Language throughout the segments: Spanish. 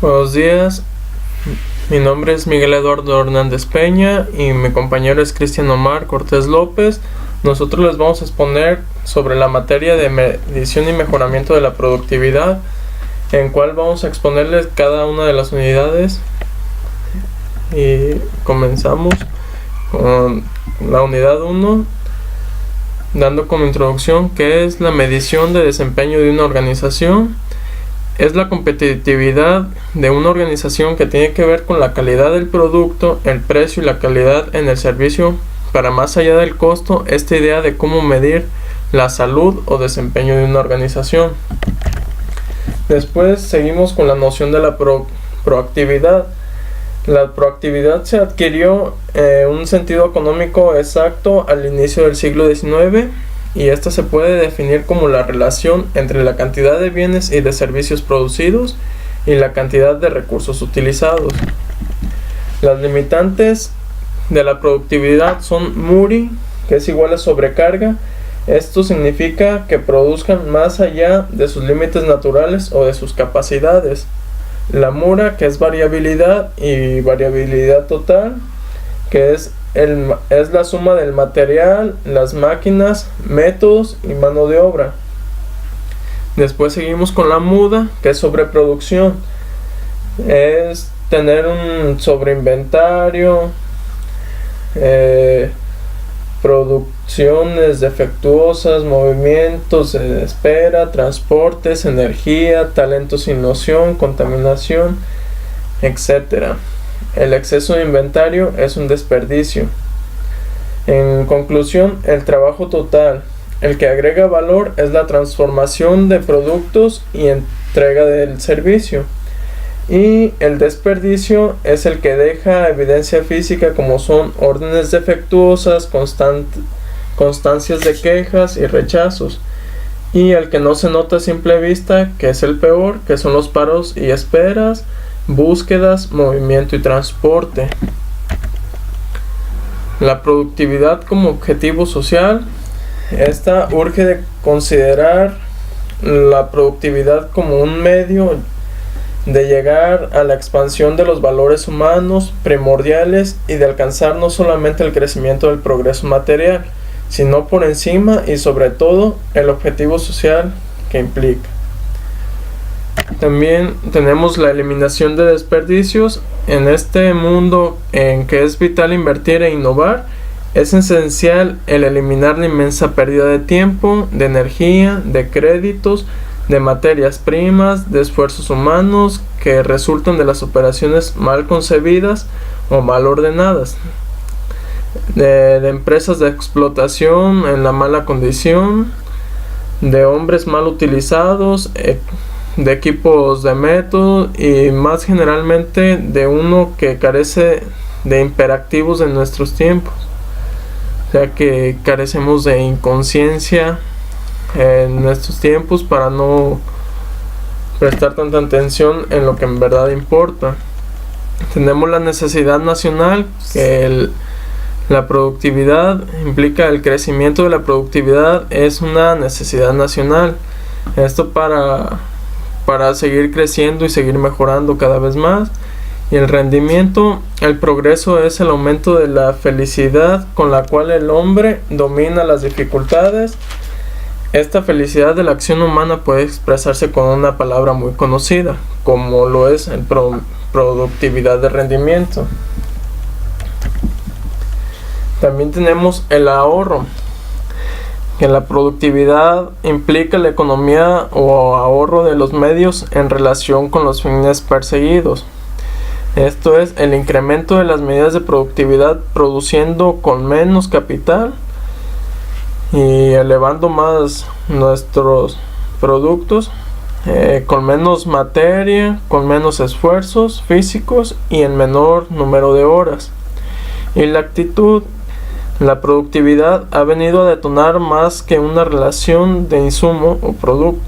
Buenos días, mi nombre es Miguel Eduardo Hernández Peña y mi compañero es Cristian Omar Cortés López. Nosotros les vamos a exponer sobre la materia de medición y mejoramiento de la productividad, en cual vamos a exponerles cada una de las unidades. Y comenzamos con la unidad 1, dando como introducción qué es la medición de desempeño de una organización. Es la competitividad de una organización que tiene que ver con la calidad del producto, el precio y la calidad en el servicio. Para más allá del costo, esta idea de cómo medir la salud o desempeño de una organización. Después seguimos con la noción de la proactividad. La proactividad se adquirió un sentido económico exacto al inicio del siglo XIX, y esta se puede definir como la relación entre la cantidad de bienes y de servicios producidos y la cantidad de recursos utilizados. Las limitantes de la productividad son Muri, que es igual a sobrecarga. Esto significa que produzcan más allá de sus límites naturales o de sus capacidades. La Mura, que es variabilidad, y variabilidad total, que es la suma del material, las máquinas, métodos y mano de obra. Después seguimos con la Muda, que es sobreproducción. Es tener un sobreinventario, producciones defectuosas, movimientos de espera, transportes, energía, talento sin noción, contaminación, etc. El exceso de inventario es un desperdicio. En conclusión, el trabajo total, el que agrega valor, es la transformación de productos y entrega del servicio. Y el desperdicio es el que deja evidencia física, como son órdenes defectuosas, constancias de quejas y rechazos. Y el que no se nota a simple vista, que es el peor, que son los paros y esperas, búsquedas, movimiento y transporte. La productividad como objetivo social. Esta urge de considerar la productividad como un medio de llegar a la expansión de los valores humanos primordiales y de alcanzar no solamente el crecimiento del progreso material, sino por encima y sobre todo el objetivo social que implica. También tenemos la eliminación de desperdicios. En este mundo en que es vital invertir e innovar, es esencial el eliminar la inmensa pérdida de tiempo, de energía, de créditos, de materias primas, de esfuerzos humanos que resultan de las operaciones mal concebidas o mal ordenadas, de empresas de explotación en la mala condición, de hombres mal utilizados, de equipos de método y más generalmente de uno que carece de imperativos en nuestros tiempos, o sea que carecemos de inconsciencia en nuestros tiempos para no prestar tanta atención en lo que en verdad importa. Tenemos la necesidad nacional, que la productividad implica el crecimiento de la productividad, es una necesidad nacional. Esto para seguir creciendo y seguir mejorando cada vez más. Y el rendimiento, el progreso es el aumento de la felicidad con la cual el hombre domina las dificultades. Esta felicidad de la acción humana puede expresarse con una palabra muy conocida, como lo es el productividad de rendimiento. También tenemos el ahorro, que la productividad implica la economía o ahorro de los medios en relación con los fines perseguidos. Esto es el incremento de las medidas de productividad produciendo con menos capital y elevando más nuestros productos, con menos materia, con menos esfuerzos físicos y en menor número de horas. Y la actitud, la productividad ha venido a detonar más que una relación de insumo o producto.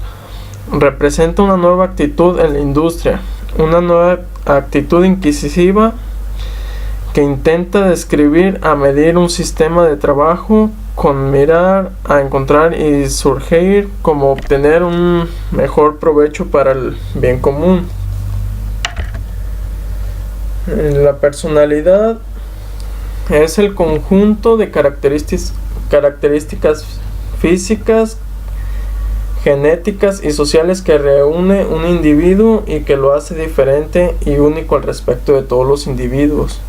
Representa una nueva actitud en la industria, una nueva actitud incisiva que intenta describir a medir un sistema de trabajo con mirar a encontrar y surgir como obtener un mejor provecho para el bien común. La personalidad es el conjunto de características físicas, genéticas y sociales que reúne un individuo y que lo hace diferente y único al respecto de todos los individuos.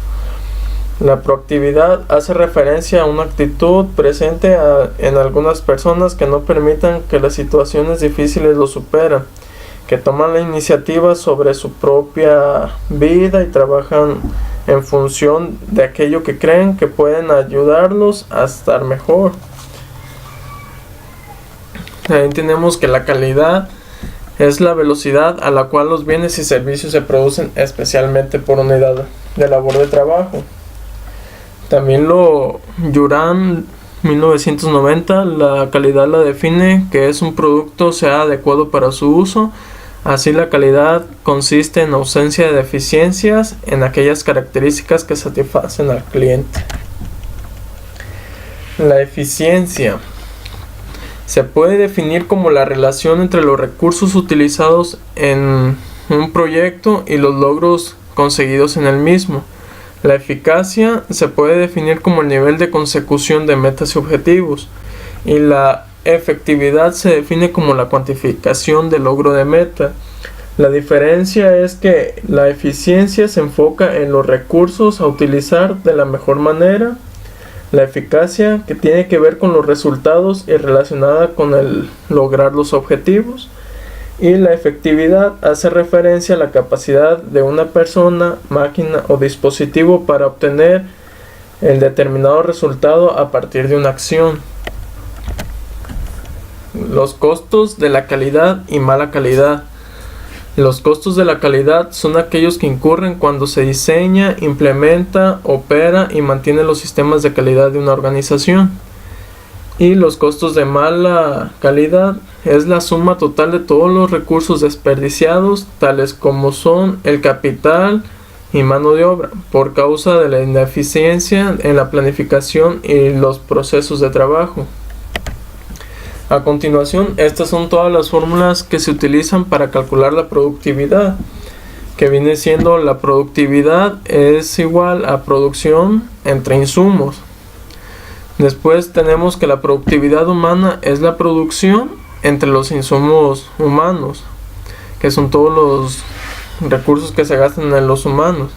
La proactividad hace referencia a una actitud presente en algunas personas que no permitan que las situaciones difíciles lo superen, que toman la iniciativa sobre su propia vida y trabajan en función de aquello que creen que pueden ayudarlos a estar mejor. Ahí tenemos que la calidad es la velocidad a la cual los bienes y servicios se producen, especialmente por unidad de labor de trabajo. También Juran 1990, la calidad la define que es un producto sea adecuado para su uso. Así, la calidad consiste en ausencia de deficiencias en aquellas características que satisfacen al cliente. La eficiencia se puede definir como la relación entre los recursos utilizados en un proyecto y los logros conseguidos en el mismo. La eficacia se puede definir como el nivel de consecución de metas y objetivos, y la efectividad se define como la cuantificación del logro de meta. La diferencia es que la eficiencia se enfoca en los recursos a utilizar de la mejor manera. La eficacia, que tiene que ver con los resultados y relacionada con el lograr los objetivos. Y la efectividad hace referencia a la capacidad de una persona, máquina o dispositivo para obtener el determinado resultado a partir de una acción. Los costos de la calidad y mala calidad. Los costos de la calidad son aquellos que incurren cuando se diseña, implementa, opera y mantiene los sistemas de calidad de una organización. Y los costos de mala calidad es la suma total de todos los recursos desperdiciados, tales como son el capital y mano de obra, por causa de la ineficiencia en la planificación y los procesos de trabajo. A continuación, estas son todas las fórmulas que se utilizan para calcular la productividad, que viene siendo: la productividad es igual a producción entre insumos. Después tenemos que la productividad humana es la producción entre los insumos humanos, que son todos los recursos que se gastan en los humanos.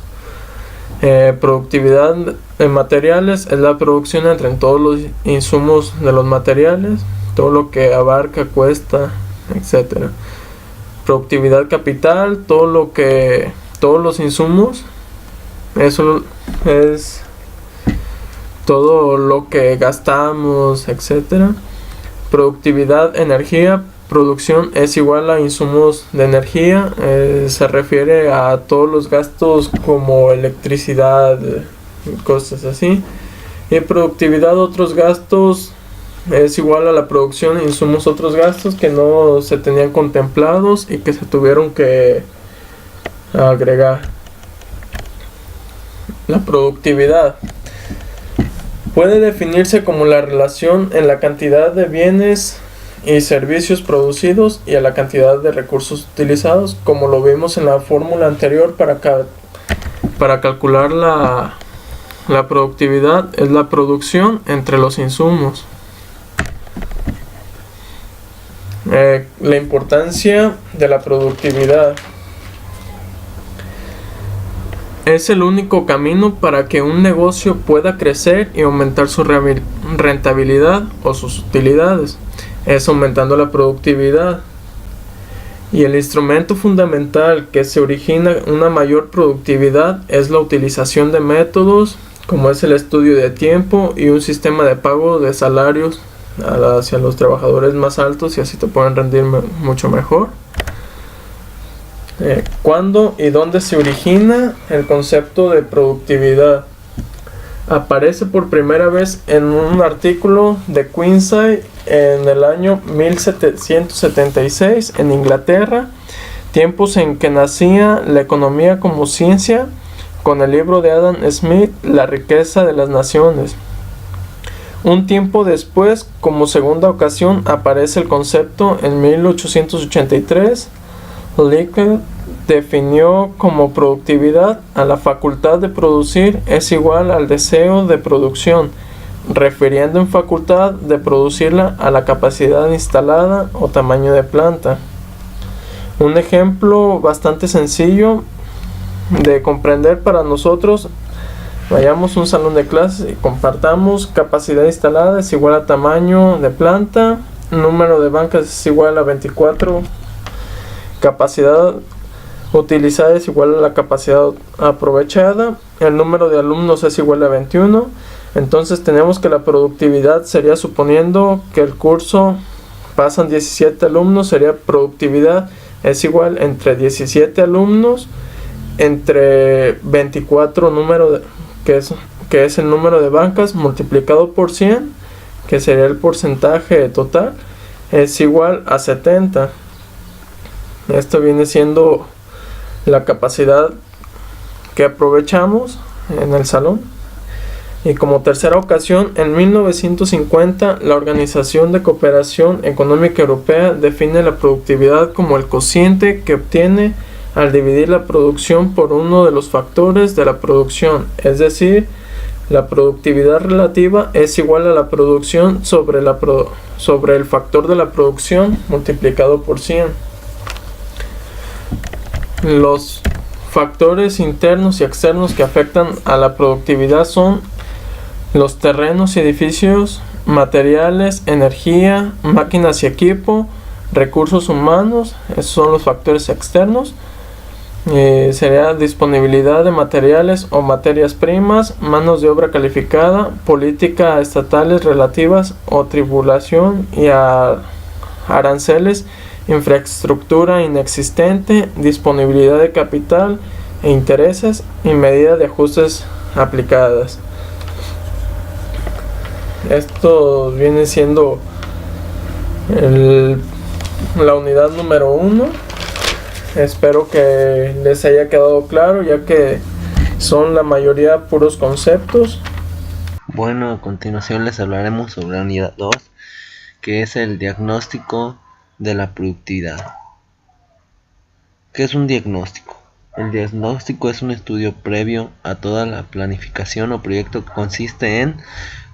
Productividad de materiales es la producción entre todos los insumos de los materiales, todo lo que abarca, cuesta, etc. Productividad capital, todos los insumos, eso es todo lo que gastamos, etc. Productividad energía, producción es igual a insumos de energía, se refiere a todos los gastos como electricidad, cosas así. Y productividad otros gastos es igual a la producción e insumos otros gastos que no se tenían contemplados y que se tuvieron que agregar. La productividad puede definirse como la relación en la cantidad de bienes y servicios producidos y a la cantidad de recursos utilizados, como lo vimos en la fórmula anterior. Para calcular la productividad es la producción entre los insumos. La importancia de la productividad. Es el único camino para que un negocio pueda crecer y aumentar su rentabilidad o sus utilidades. Es aumentando la productividad. Y el instrumento fundamental que se origina una mayor productividad es la utilización de métodos, como es el estudio de tiempo y un sistema de pago de salarios hacia los trabajadores más altos, y así te pueden rendir mucho mejor. ¿Cuándo y dónde se origina el concepto de productividad? Aparece por primera vez en un artículo de Queensrÿche en el año 1776 en Inglaterra, tiempos en que nacía la economía como ciencia, con el libro de Adam Smith, La riqueza de las naciones. Un tiempo después, como segunda ocasión, aparece el concepto en 1883, Likert definió como productividad a la facultad de producir es igual al deseo de producción, refiriendo en facultad de producirla a la capacidad instalada o tamaño de planta. Un ejemplo bastante sencillo de comprender para nosotros: vayamos a un salón de clases y compartamos capacidad instalada es igual a tamaño de planta, número de bancas es igual a 24, capacidad utilizada es igual a la capacidad aprovechada, el número de alumnos es igual a 21. Entonces tenemos que la productividad sería, suponiendo que el curso pasan 17 alumnos, sería productividad es igual entre 17 alumnos entre 24 que es el número de bancas multiplicado por 100, que sería el porcentaje total, es igual a 70. Esto viene siendo la capacidad que aprovechamos en el salón. Y como tercera ocasión, en 1950, la Organización de Cooperación Económica Europea define la productividad como el cociente que obtiene al dividir la producción por uno de los factores de la producción, es decir, la productividad relativa es igual a la producción sobre el factor de la producción multiplicado por 100. Los factores internos y externos que afectan a la productividad son los terrenos y edificios, materiales, energía, máquinas y equipo, recursos humanos. Esos son los factores externos. Sería disponibilidad de materiales o materias primas, manos de obra calificada, políticas estatales relativas o tributación y aranceles, infraestructura inexistente, disponibilidad de capital e intereses y medidas de ajustes aplicadas. Esto viene siendo la unidad número 1. Espero que les haya quedado claro, ya que son la mayoría puros conceptos. Bueno, a continuación les hablaremos sobre la unidad 2, que es el diagnóstico de la productividad. ¿Qué es un diagnóstico? El diagnóstico es un estudio previo a toda la planificación o proyecto que consiste en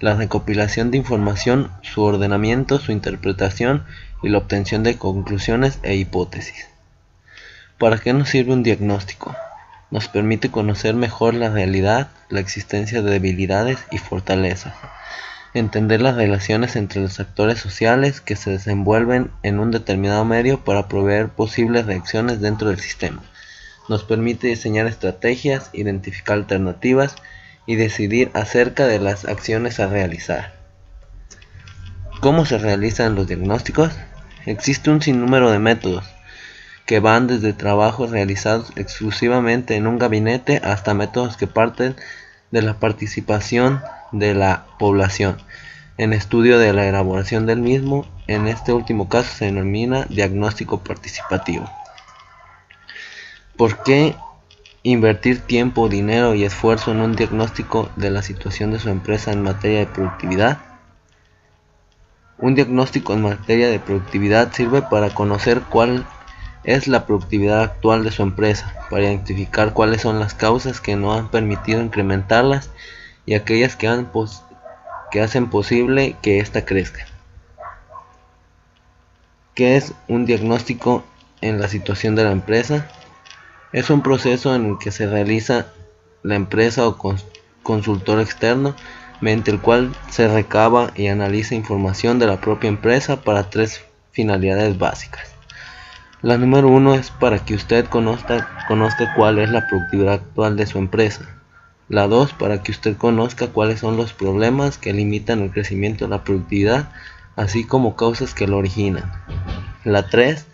la recopilación de información, su ordenamiento, su interpretación y la obtención de conclusiones e hipótesis. ¿Para qué nos sirve un diagnóstico? Nos permite conocer mejor la realidad, la existencia de debilidades y fortalezas, entender las relaciones entre los actores sociales que se desenvuelven en un determinado medio para proveer posibles reacciones dentro del sistema. Nos permite diseñar estrategias, identificar alternativas y decidir acerca de las acciones a realizar. ¿Cómo se realizan los diagnósticos? Existe un sinnúmero de métodos que van desde trabajos realizados exclusivamente en un gabinete hasta métodos que parten de la participación de la población en estudio de la elaboración del mismo. En este último caso se denomina diagnóstico participativo. ¿Por qué invertir tiempo, dinero y esfuerzo en un diagnóstico de la situación de su empresa en materia de productividad? Un diagnóstico en materia de productividad sirve para conocer cuál es la productividad actual de su empresa, para identificar cuáles son las causas que no han permitido incrementarlas y aquellas que hacen posible que ésta crezca. ¿Qué es un diagnóstico en la situación de la empresa? Es un proceso en el que se realiza la empresa o consultor externo, mediante el cual se recaba y analiza información de la propia empresa para 3 finalidades básicas. La número 1 es para que usted conozca cuál es la productividad actual de su empresa. La 2, para que usted conozca cuáles son los problemas que limitan el crecimiento de la productividad, así como causas que lo originan. La 3,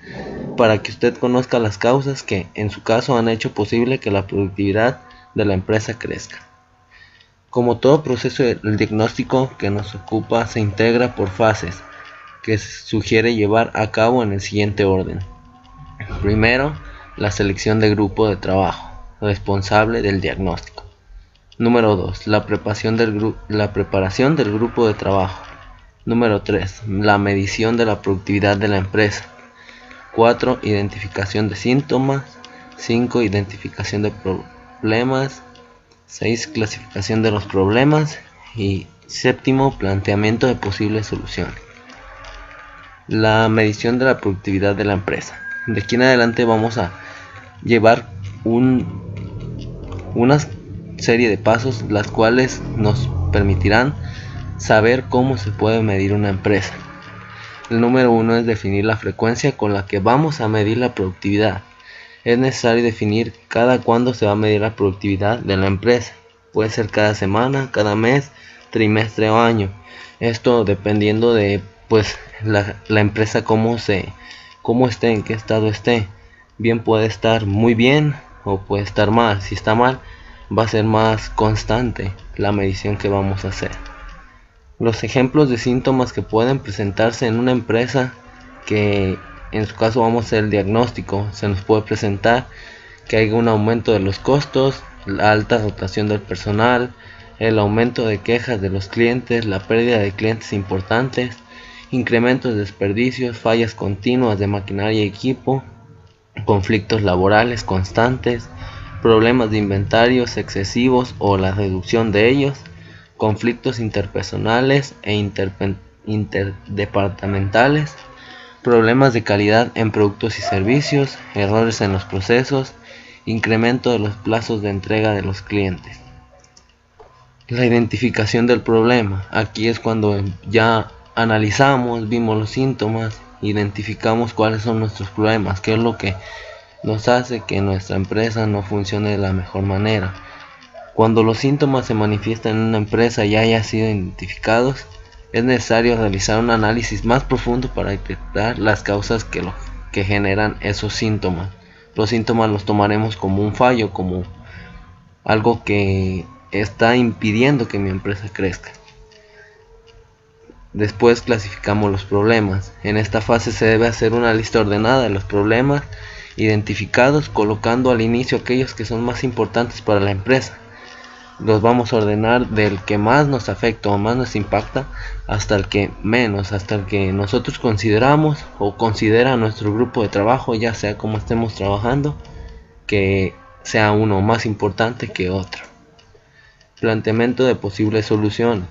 para que usted conozca las causas que, en su caso, han hecho posible que la productividad de la empresa crezca. Como todo proceso, el diagnóstico que nos ocupa se integra por fases, que se sugiere llevar a cabo en el siguiente orden. Primero, la selección de grupo de trabajo, responsable del diagnóstico. Número 2, la preparación del grupo de trabajo. Número 3, la medición de la productividad de la empresa. 4, identificación de síntomas. 5. Identificación de problemas. 6. Clasificación de los problemas. Y 7. Planteamiento de posibles soluciones. La medición de la productividad de la empresa. De aquí en adelante vamos a llevar una serie de pasos las cuales nos permitirán saber cómo se puede medir una empresa. El número 1 es definir la frecuencia con la que vamos a medir la productividad. Es necesario definir cada cuándo se va a medir la productividad de la empresa. Puede ser cada semana, cada mes, trimestre o año. Esto dependiendo de la empresa cómo esté, en qué estado esté. Bien puede estar muy bien o puede estar mal. Si está mal, va a ser más constante la medición que vamos a hacer. Los ejemplos de síntomas que pueden presentarse en una empresa, que en su caso vamos a hacer el diagnóstico, se nos puede presentar que haya un aumento de los costos, la alta rotación del personal, el aumento de quejas de los clientes, la pérdida de clientes importantes, incrementos de desperdicios, fallas continuas de maquinaria y equipo, conflictos laborales constantes, problemas de inventarios excesivos o la reducción de ellos, conflictos interpersonales e interdepartamentales, problemas de calidad en productos y servicios, errores en los procesos, incremento de los plazos de entrega de los clientes. La identificación del problema. Aquí es cuando ya analizamos, vimos los síntomas, identificamos cuáles son nuestros problemas, qué es lo que nos hace que nuestra empresa no funcione de la mejor manera. Cuando los síntomas se manifiestan en una empresa y hayan sido identificados, es necesario realizar un análisis más profundo para detectar las causas que generan esos síntomas. Los síntomas los tomaremos como un fallo, como algo que está impidiendo que mi empresa crezca. Después clasificamos los problemas. En esta fase se debe hacer una lista ordenada de los problemas identificados, colocando al inicio aquellos que son más importantes para la empresa. Los vamos a ordenar del que más nos afecta o más nos impacta hasta el que menos, hasta el que nosotros consideramos o considera nuestro grupo de trabajo, ya sea como estemos trabajando, que sea uno más importante que otro. Planteamiento de posibles soluciones.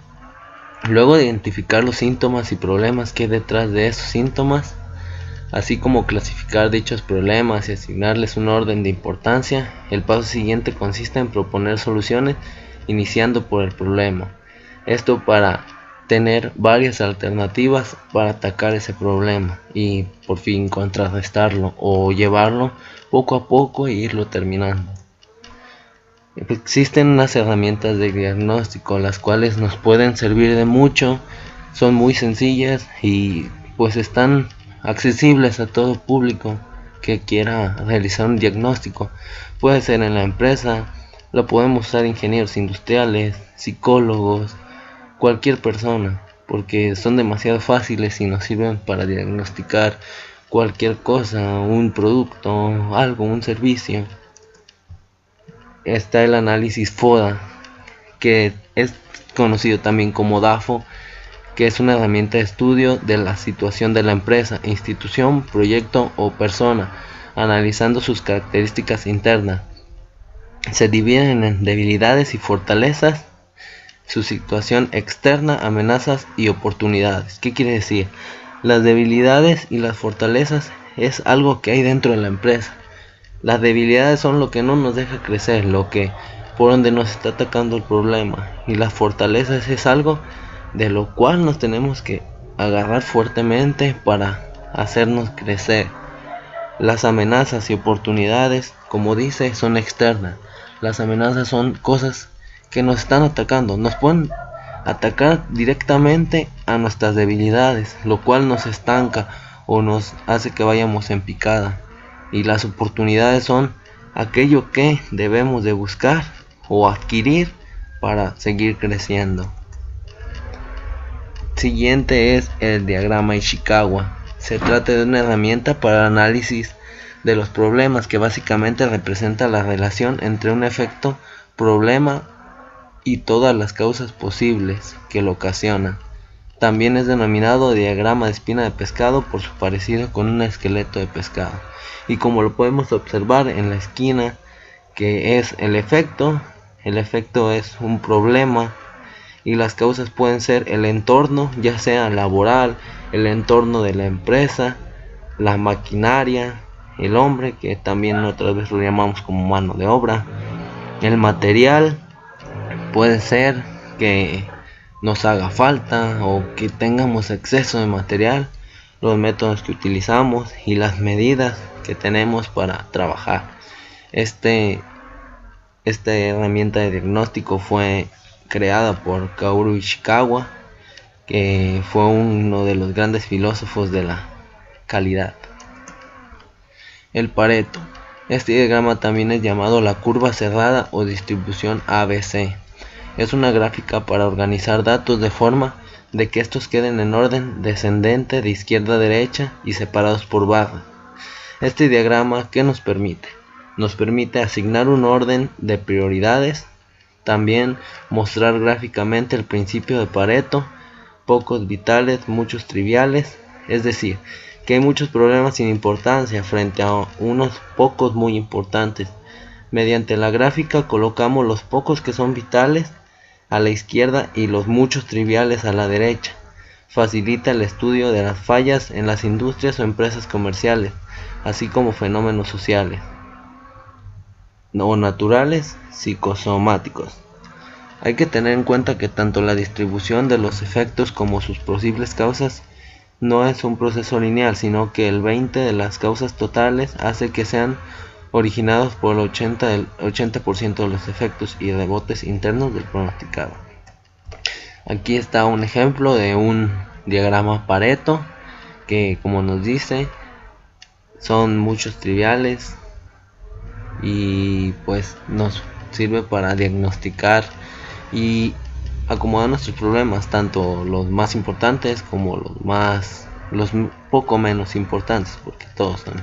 Luego de identificar los síntomas y problemas que hay detrás de esos síntomas, así como clasificar dichos problemas y asignarles un orden de importancia, el paso siguiente consiste en proponer soluciones iniciando por el problema. Esto para tener varias alternativas para atacar ese problema y por fin contrarrestarlo o llevarlo poco a poco e irlo terminando. Existen unas herramientas de diagnóstico las cuales nos pueden servir de mucho, son muy sencillas y pues están accesibles a todo público que quiera realizar un diagnóstico. Puede ser en la empresa, lo podemos usar ingenieros industriales, psicólogos, cualquier persona, porque son demasiado fáciles y nos sirven para diagnosticar cualquier cosa, un producto, algo, un servicio. Está el análisis FODA, que es conocido también como DAFO, que es una herramienta de estudio de la situación de la empresa, institución, proyecto o persona, analizando sus características internas. Se dividen en debilidades y fortalezas, su situación externa, amenazas y oportunidades. ¿Qué quiere decir? Las debilidades y las fortalezas es algo que hay dentro de la empresa. Las debilidades son lo que no nos deja crecer, lo que por donde nos está atacando el problema, y las fortalezas es algo de lo cual nos tenemos que agarrar fuertemente para hacernos crecer. Las amenazas y oportunidades, como dice, son externas. Las amenazas son cosas que nos están atacando, nos pueden atacar directamente a nuestras debilidades, lo cual nos estanca o nos hace que vayamos en picada. Y las oportunidades son aquello que debemos de buscar o adquirir para seguir creciendo. Siguiente es el diagrama Ishikawa. Se trata de una herramienta para el análisis de los problemas que básicamente representa la relación entre un efecto, problema y todas las causas posibles que lo ocasionan. También es denominado diagrama de espina de pescado por su parecido con un esqueleto de pescado. Y como lo podemos observar en la esquina, que es el efecto es un problema y las causas pueden ser el entorno, ya sea laboral, el entorno de la empresa, la maquinaria, el hombre, que también otra vez lo llamamos como mano de obra, el material, puede ser que nos haga falta o que tengamos exceso de material, los métodos que utilizamos y las medidas que tenemos para trabajar. Esta herramienta de diagnóstico fue creada por Kaoru Ishikawa, que fue uno de los grandes filósofos de la calidad. El Pareto. Este diagrama también es llamado la curva cerrada o distribución ABC. Es una gráfica para organizar datos de forma de que estos queden en orden descendente de izquierda a derecha y separados por barras. Este diagrama, ¿qué nos permite? Nos permite asignar un orden de prioridades, también mostrar gráficamente el principio de Pareto, pocos vitales, muchos triviales, es decir, que hay muchos problemas sin importancia frente a unos pocos muy importantes. Mediante la gráfica colocamos los pocos que son vitales a la izquierda y los muchos triviales a la derecha. Facilita el estudio de las fallas en las industrias o empresas comerciales, así como fenómenos sociales o naturales psicosomáticos. Hay que tener en cuenta que tanto la distribución de los efectos como sus posibles causas no es un proceso lineal, sino que el 20 de las causas totales hace que sean originados por el 80% de los efectos y rebotes internos del pronosticado. Aquí está un ejemplo de un diagrama Pareto que, como nos dice, son muchos triviales y pues nos sirve para diagnosticar y acomodar nuestros problemas, tanto los más importantes como los poco menos importantes, porque todos son.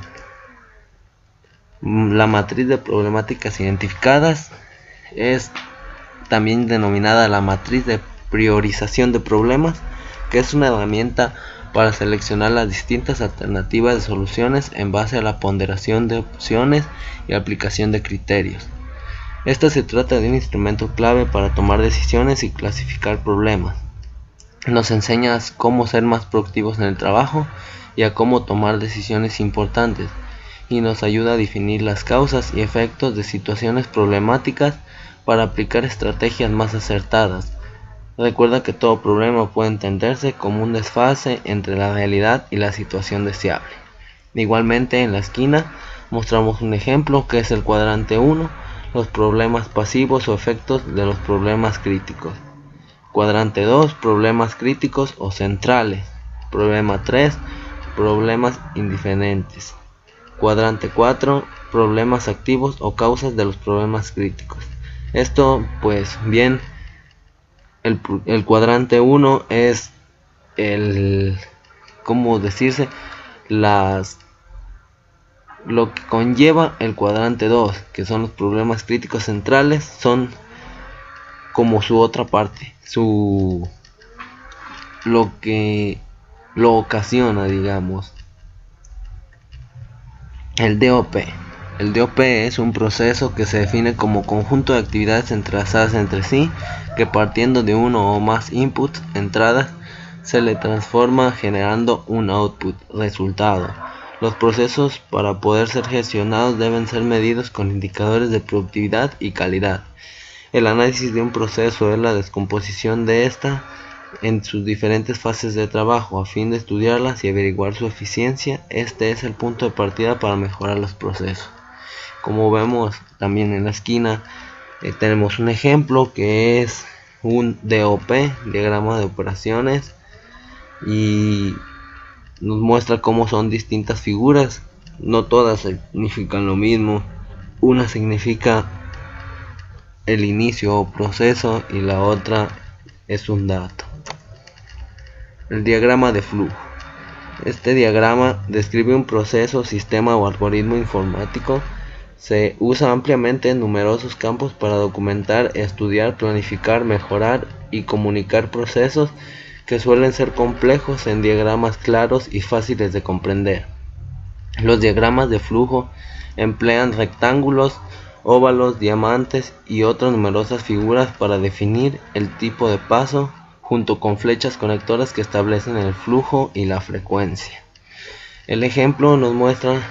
La matriz de problemáticas identificadas es también denominada la matriz de priorización de problemas, que es una herramienta para seleccionar las distintas alternativas de soluciones en base a la ponderación de opciones y aplicación de criterios. Esta se trata de un instrumento clave para tomar decisiones y clasificar problemas. Nos enseña cómo ser más productivos en el trabajo y a cómo tomar decisiones importantes, y nos ayuda a definir las causas y efectos de situaciones problemáticas para aplicar estrategias más acertadas. Recuerda que todo problema puede entenderse como un desfase entre la realidad y la situación deseable. Igualmente, en la esquina mostramos un ejemplo que es el cuadrante 1, los problemas pasivos o efectos de los problemas críticos. Cuadrante 2, problemas críticos o centrales. Problema 3, problemas indiferentes. Cuadrante 4, problemas activos o causas de los problemas críticos. Esto, pues bien, el cuadrante 1 es ¿cómo decirse? Lo que conlleva el cuadrante 2, que son los problemas críticos centrales, son como su otra parte, lo que lo ocasiona, digamos. El DOP. El DOP es un proceso que se define como conjunto de actividades entrelazadas entre sí, que partiendo de uno o más inputs, entradas, se le transforma generando un output, resultado. Los procesos, para poder ser gestionados, deben ser medidos con indicadores de productividad y calidad. El análisis de un proceso es la descomposición de esta en sus diferentes fases de trabajo a fin de estudiarlas y averiguar su eficiencia. Este es el punto de partida para mejorar los procesos. Como vemos también en la esquina, tenemos un ejemplo que es un DOP, diagrama de operaciones, y nos muestra cómo son distintas figuras. No todas significan lo mismo. Una significa el inicio o proceso y la otra es un dato. El diagrama de flujo. Este diagrama describe un proceso, sistema o algoritmo informático. Se usa ampliamente en numerosos campos para documentar, estudiar, planificar, mejorar y comunicar procesos que suelen ser complejos en diagramas claros y fáciles de comprender. Los diagramas de flujo emplean rectángulos, óvalos, diamantes y otras numerosas figuras para definir el tipo de paso, junto con flechas conectoras que establecen el flujo y la frecuencia. El ejemplo nos muestra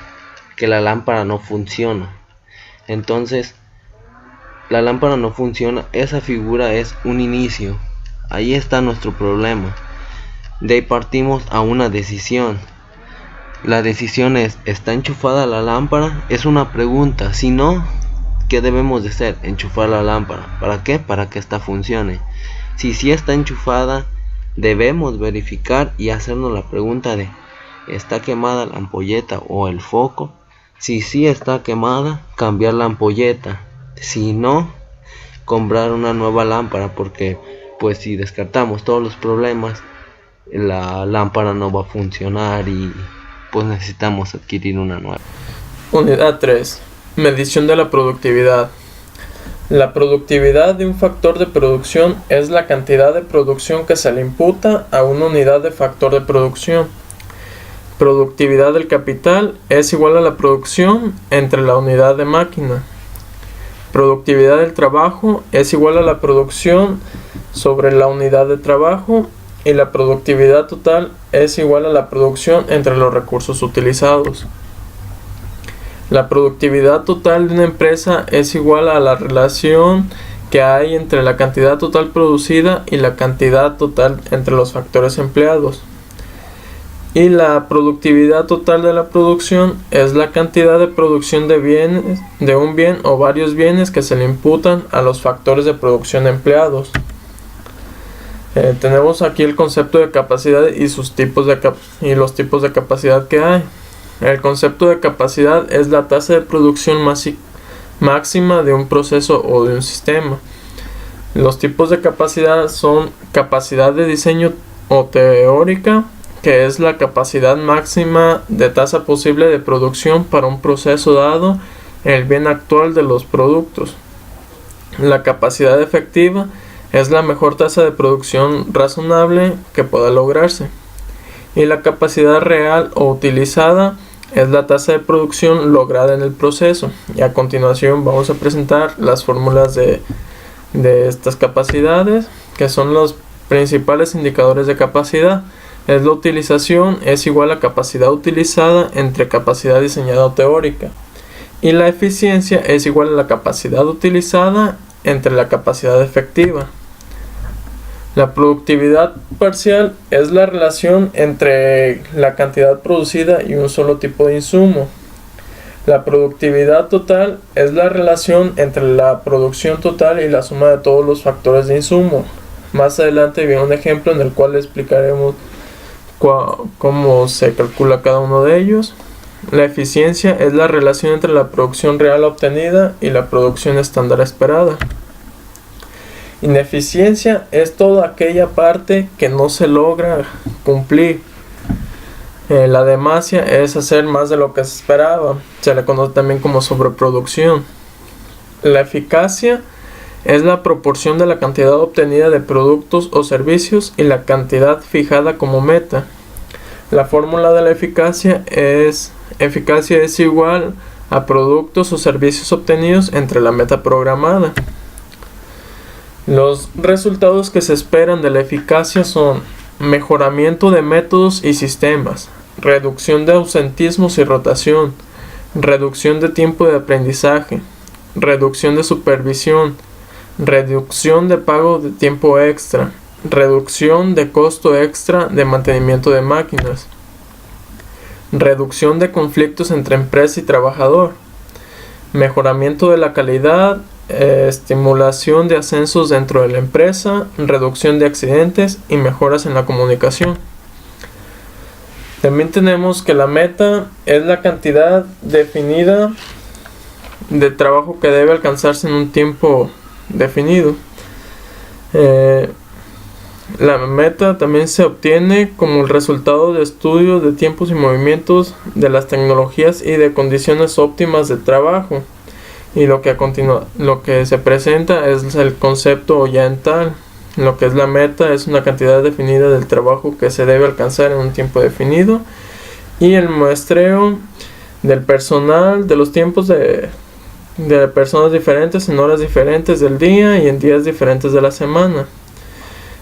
que la lámpara no funciona. Entonces, la lámpara no funciona, esa figura es un inicio. Ahí está nuestro problema. De ahí partimos a una decisión. La decisión es, ¿está enchufada la lámpara? Es una pregunta. Si no, ¿qué debemos de hacer? Enchufar la lámpara. ¿Para qué? Para que esta funcione. Si sí está enchufada, debemos verificar y hacernos la pregunta de, ¿está quemada la ampolleta o el foco? Si sí está quemada, cambiar la ampolleta. Si no, comprar una nueva lámpara, porque pues si descartamos todos los problemas, la lámpara no va a funcionar y pues necesitamos adquirir una nueva. Unidad 3. Medición de la productividad. La productividad de un factor de producción es la cantidad de producción que se le imputa a una unidad de factor de producción. Productividad del capital es igual a la producción entre la unidad de máquina. Productividad del trabajo es igual a la producción sobre la unidad de trabajo, y la productividad total es igual a la producción entre los recursos utilizados. La productividad total de una empresa es igual a la relación que hay entre la cantidad total producida y la cantidad total entre los factores empleados. Y la productividad total de la producción es la cantidad de producción de bienes, de un bien o varios bienes que se le imputan a los factores de producción empleados. Tenemos aquí el concepto de capacidad y sus tipos y los tipos de capacidad que hay. El concepto de capacidad es la tasa de producción máxima de un proceso o de un sistema. Los tipos de capacidad son capacidad de diseño o teórica, que es la capacidad máxima de tasa posible de producción para un proceso dado en el bien actual de los productos. La capacidad efectiva es la mejor tasa de producción razonable que pueda lograrse. Y la capacidad real o utilizada es la tasa de producción lograda en el proceso. Y a continuación vamos a presentar las fórmulas de estas capacidades, que son los principales indicadores de capacidad. Es la utilización es igual a capacidad utilizada entre capacidad diseñada o teórica. Y la eficiencia es igual a la capacidad utilizada entre la capacidad efectiva. La productividad parcial es la relación entre la cantidad producida y un solo tipo de insumo. La productividad total es la relación entre la producción total y la suma de todos los factores de insumo. Más adelante viene un ejemplo en el cual explicaremos cómo se calcula cada uno de ellos. La eficiencia es la relación entre la producción real obtenida y la producción estándar esperada. Ineficiencia es toda aquella parte que no se logra cumplir. La demasia es hacer más de lo que se esperaba. Se le conoce también como sobreproducción. La eficacia es la proporción de la cantidad obtenida de productos o servicios y la cantidad fijada como meta. La fórmula de la eficacia es igual a productos o servicios obtenidos entre la meta programada. Los resultados que se esperan de la eficacia son mejoramiento de métodos y sistemas, reducción de ausentismos y rotación, reducción de tiempo de aprendizaje, reducción de supervisión, reducción de pago de tiempo extra, reducción de costo extra de mantenimiento de máquinas, reducción de conflictos entre empresa y trabajador, mejoramiento de la calidad, estimulación de ascensos dentro de la empresa, reducción de accidentes y mejoras en la comunicación. También tenemos que la meta es la cantidad definida de trabajo que debe alcanzarse en un tiempo definido. La meta también se obtiene como el resultado de estudios de tiempos y movimientos de las tecnologías y de condiciones óptimas de trabajo. Y lo que se presenta es el concepto Oriental, Lo que es la meta es una cantidad definida del trabajo que se debe alcanzar en un tiempo definido. Y el muestreo del personal, de los tiempos de personas diferentes en horas diferentes del día y en días diferentes de la semana.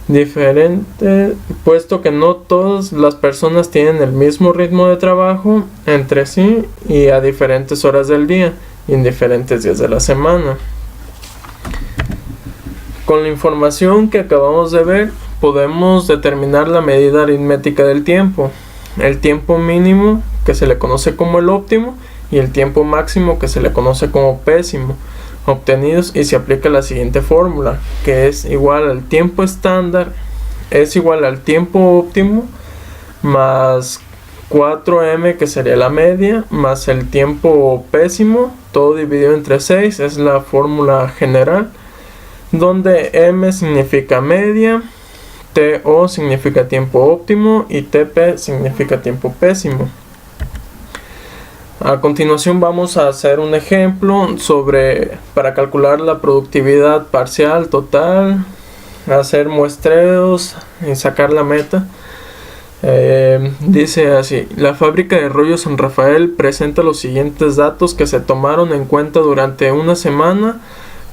Diferente, puesto que no todas las personas tienen el mismo ritmo de trabajo entre sí y a diferentes horas del día y en diferentes días de la semana. Con la información que acabamos de ver, podemos determinar la medida aritmética del tiempo, el tiempo mínimo, que se le conoce como el óptimo, y el tiempo máximo, que se le conoce como pésimo, obtenidos, y se aplica la siguiente fórmula, que es igual al tiempo estándar, es igual al tiempo óptimo, más 4m, que sería la media, más el tiempo pésimo, todo dividido entre 6, es la fórmula general, donde m significa media, TO significa tiempo óptimo y TP significa tiempo pésimo. A continuación vamos a hacer un ejemplo para calcular la productividad parcial, total, hacer muestreos y sacar la meta. Dice así: la fábrica de rollos San Rafael presenta los siguientes datos que se tomaron en cuenta durante una semana,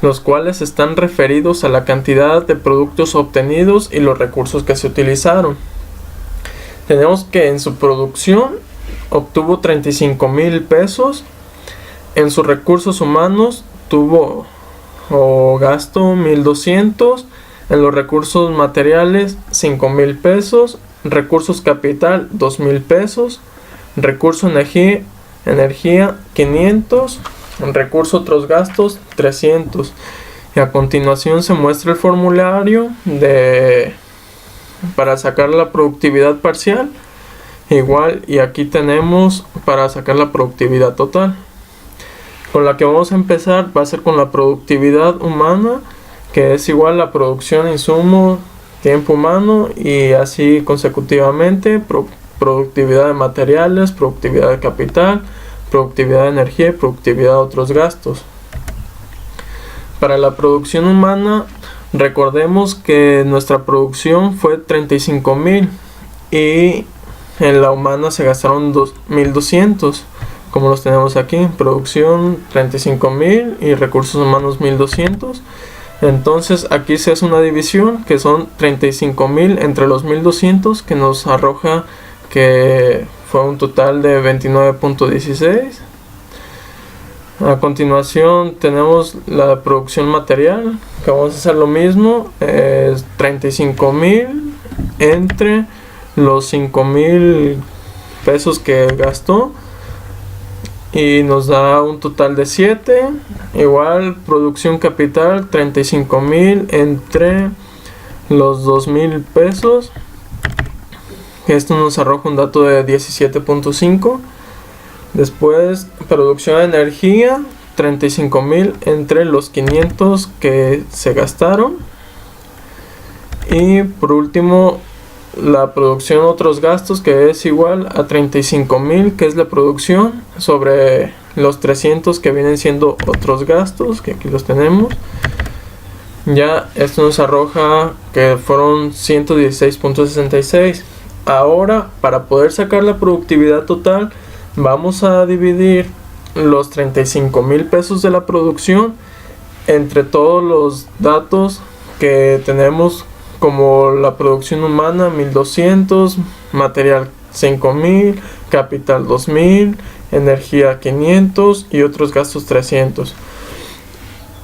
los cuales están referidos a la cantidad de productos obtenidos y los recursos que se utilizaron. Tenemos que en su producción obtuvo 35,000 pesos, en sus recursos humanos tuvo gasto 1,200, en los recursos materiales 5,000 pesos, recursos capital 2,000 pesos, recurso energía 500, recurso otros gastos 300. Y a continuación se muestra el formulario para sacar la productividad parcial. Igual, y aquí tenemos para sacar la productividad total. Con la que vamos a empezar va a ser con la productividad humana, que es igual a producción, insumo, tiempo humano, y así consecutivamente. Productividad de materiales, productividad de capital, productividad de energía y productividad de otros gastos. Para la producción humana, recordemos que nuestra producción fue 35,000 y en la humana se gastaron 1,200, como los tenemos aquí. Producción 35,000 y recursos humanos 1,200. Entonces aquí se hace una división, que son 35,000 entre los 1,200, que nos arroja que fue un total de 29.16. A continuación tenemos la producción material, que vamos a hacer lo mismo, es 35,000 entre los 5,000 pesos que gastó y nos da un total de 7. Igual producción capital 35,000 entre los 2,000 pesos, que esto nos arroja un dato de 17.5. Después producción de energía 35,000 entre los 500 que se gastaron. Y por último la producción otros gastos, que es igual a 35,000, que es la producción, sobre los 300 que vienen siendo otros gastos, que aquí los tenemos. Ya esto nos arroja que fueron 116.66. Ahora, para poder sacar la productividad total, vamos a dividir los 35,000 pesos de la producción entre todos los datos que tenemos, como la producción humana 1,200, material 5,000, capital 2,000, energía 500 y otros gastos 300.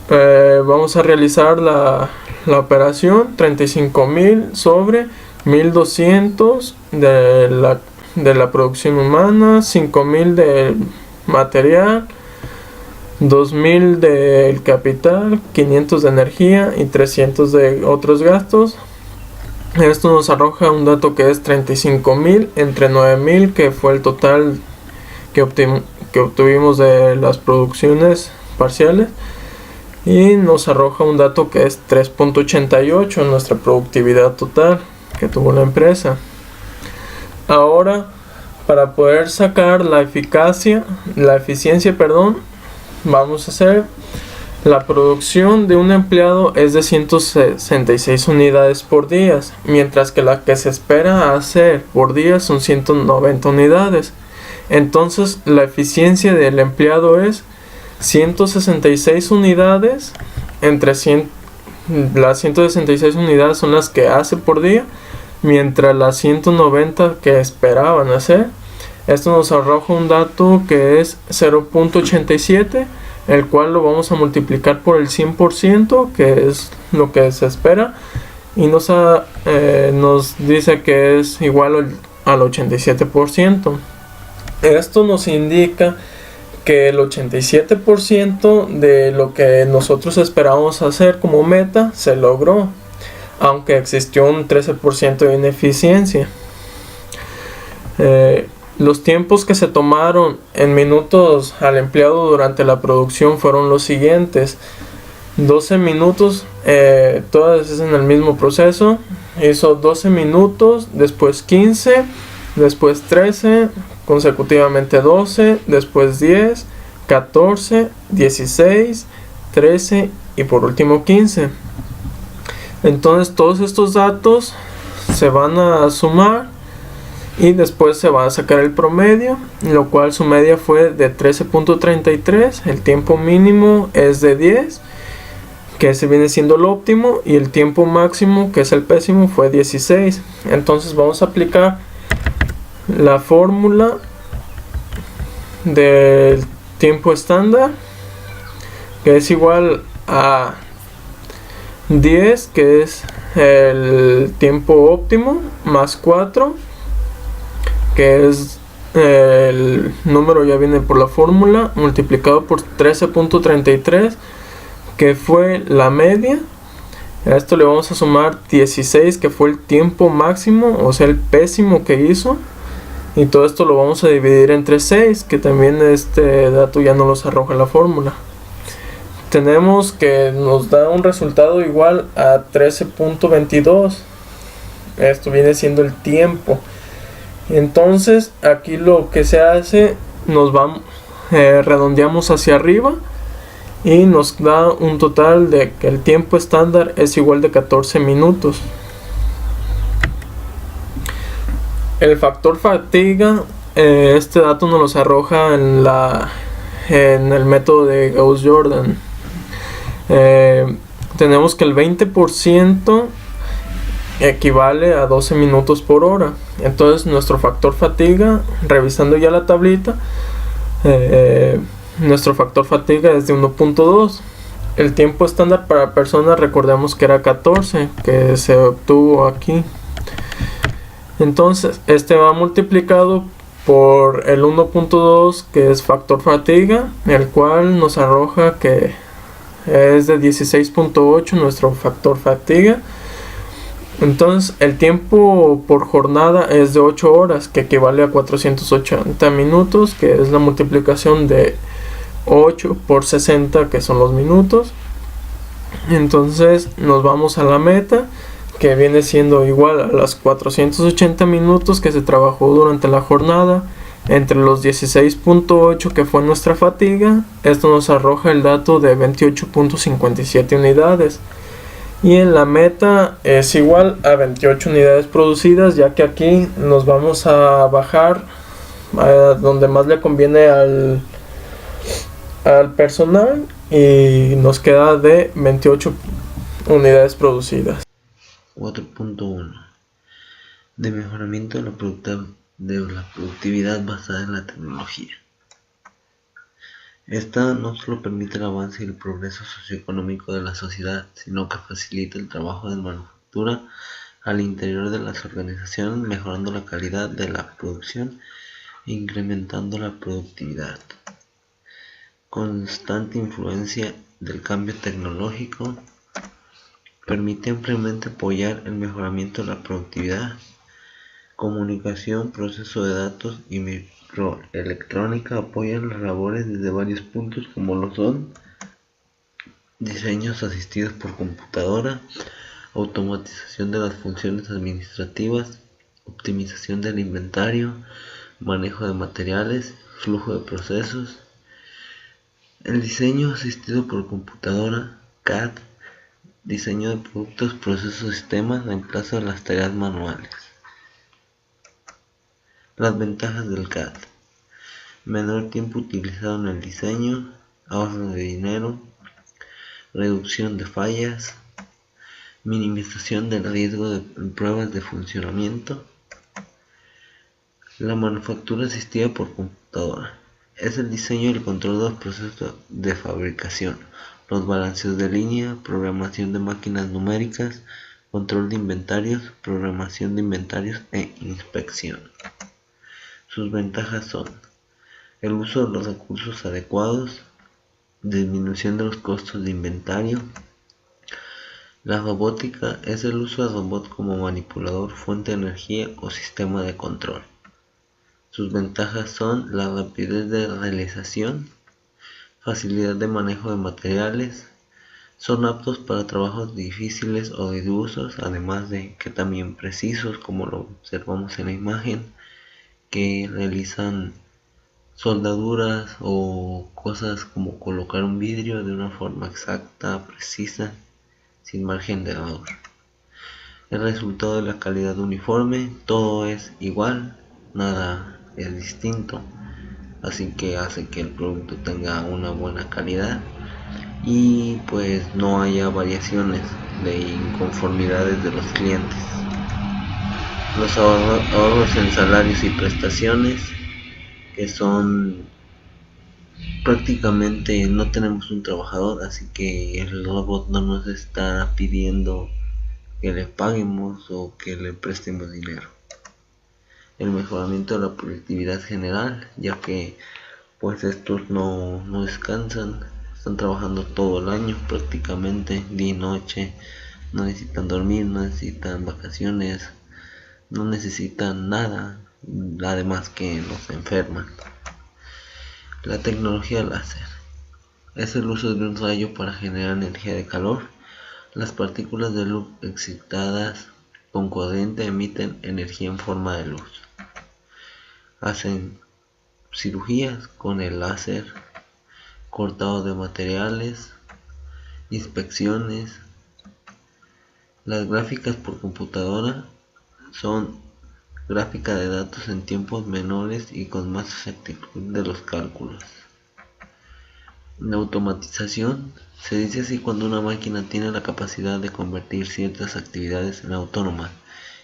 Vamos a realizar la operación. 35,000 sobre 1,200 de la producción humana, 5,000 del material, 2,000 del capital, 500 de energía y 300 de otros gastos. Esto nos arroja un dato que es 35,000 entre 9,000, que fue el total que obtuvimos de las producciones parciales, y nos arroja un dato que es 3.88 en nuestra productividad total que tuvo la empresa. Ahora, para poder sacar la eficiencia, vamos a hacer La producción de un empleado es de 166 unidades por día, mientras que la que se espera hacer por día son 190 unidades. Entonces, la eficiencia del empleado es 166 unidades entre 100. Las 166 unidades son las que hace por día, mientras las 190 que esperaban hacer. Esto nos arroja un dato que es 0.87, el cual lo vamos a multiplicar por el 100%, que es lo que se espera, y nos dice que es igual al 87%. Esto nos indica que el 87% de lo que nosotros esperábamos hacer como meta se logró, aunque existió un 13% de ineficiencia. Los tiempos que se tomaron en minutos al empleado durante la producción fueron los siguientes: 12 minutos, todas es en el mismo proceso. Hizo 12 minutos, después 15, después 13, consecutivamente 12, después 10, 14, 16, 13 y por último 15. Entonces todos estos datos se van a sumar y después se va a sacar el promedio, lo cual su media fue de 13.33, el tiempo mínimo es de 10, que se viene siendo el óptimo, y el tiempo máximo, que es el pésimo, fue 16. Entonces vamos a aplicar la fórmula del tiempo estándar, que es igual a 10, que es el tiempo óptimo, más 4, que es el número, ya viene por la fórmula, multiplicado por 13.33, que fue la media. A esto le vamos a sumar 16, que fue el tiempo máximo, o sea el pésimo que hizo, y todo esto lo vamos a dividir entre 6, que también este dato ya nos los arroja la fórmula. Tenemos que nos da un resultado igual a 13.22. Esto viene siendo el tiempo. Entonces aquí lo que se hace, nos vamos redondeamos hacia arriba y nos da un total de que el tiempo estándar es igual de 14 minutos. El factor fatiga, este dato nos los arroja en el método de Gauss-Jordan. Tenemos que el 20% equivale a 12 minutos por hora. Entonces nuestro factor fatiga, revisando ya la tablita, nuestro factor fatiga es de 1.2. El tiempo estándar para personas, recordemos que era 14, que se obtuvo aquí. Entonces este va multiplicado por el 1.2, que es factor fatiga, el cual nos arroja que es de 16.8 nuestro factor fatiga. Entonces el tiempo por jornada es de 8 horas, que equivale a 480 minutos, que es la multiplicación de 8 por 60, que son los minutos. Entonces nos vamos a la meta, que viene siendo igual a las 480 minutos que se trabajó durante la jornada, entre los 16.8 que fue nuestra fatiga. Esto nos arroja el dato de 28.57 unidades. Y en la meta es igual a 28 unidades producidas, ya que aquí nos vamos a bajar a donde más le conviene al personal, y nos queda de 28 unidades producidas. 4.1 de mejoramiento de la productividad basada en la tecnología. Esta no solo permite el avance y el progreso socioeconómico de la sociedad, sino que facilita el trabajo de manufactura al interior de las organizaciones, mejorando la calidad de la producción e incrementando la productividad. Constante influencia del cambio tecnológico permite ampliamente apoyar el mejoramiento de la productividad. Comunicación, proceso de datos y microelectrónica apoyan las labores desde varios puntos, como lo son diseños asistidos por computadora, automatización de las funciones administrativas, optimización del inventario, manejo de materiales, flujo de procesos, El diseño asistido por computadora, CAD, diseño de productos, procesos, sistemas, reemplazo de las tareas manuales. Las ventajas del CAD: menor tiempo utilizado en el diseño, ahorro de dinero, reducción de fallas, minimización del riesgo de pruebas de funcionamiento. La manufactura asistida por computadora es el diseño y el control de los procesos de fabricación, los balanceos de línea, programación de máquinas numéricas, control de inventarios, programación de inventarios e inspección. Sus ventajas son el uso de los recursos adecuados, disminución de los costos de inventario. La robótica es el uso de robots como manipulador, fuente de energía o sistema de control. Sus ventajas son la rapidez de realización, facilidad de manejo de materiales, son aptos para trabajos difíciles o difusos, además de que también precisos, como lo observamos en la imagen, que realizan soldaduras o cosas como colocar un vidrio de una forma exacta, precisa, sin margen de error. El resultado de la calidad uniforme, todo es igual, nada es distinto, así que hace que el producto tenga una buena calidad y pues no haya variaciones de inconformidades de los clientes. Los ahorros en salarios y prestaciones, que son prácticamente no tenemos un trabajador, así que el robot no nos está pidiendo que le paguemos o que le prestemos dinero. El mejoramiento de la productividad general, ya que pues estos no descansan, están trabajando todo el año prácticamente, día y noche, no necesitan dormir, no necesitan vacaciones, no necesitan nada, además que no se enferman. La tecnología láser es el uso de un rayo para generar energía de calor. Las partículas de luz excitadas con corriente emiten energía en forma de luz. Hacen cirugías con el láser, cortado de materiales, inspecciones. Las gráficas por computadora son gráfica de datos en tiempos menores y con más exactitud de los cálculos. La automatización se dice así cuando una máquina tiene la capacidad de convertir ciertas actividades en autónomas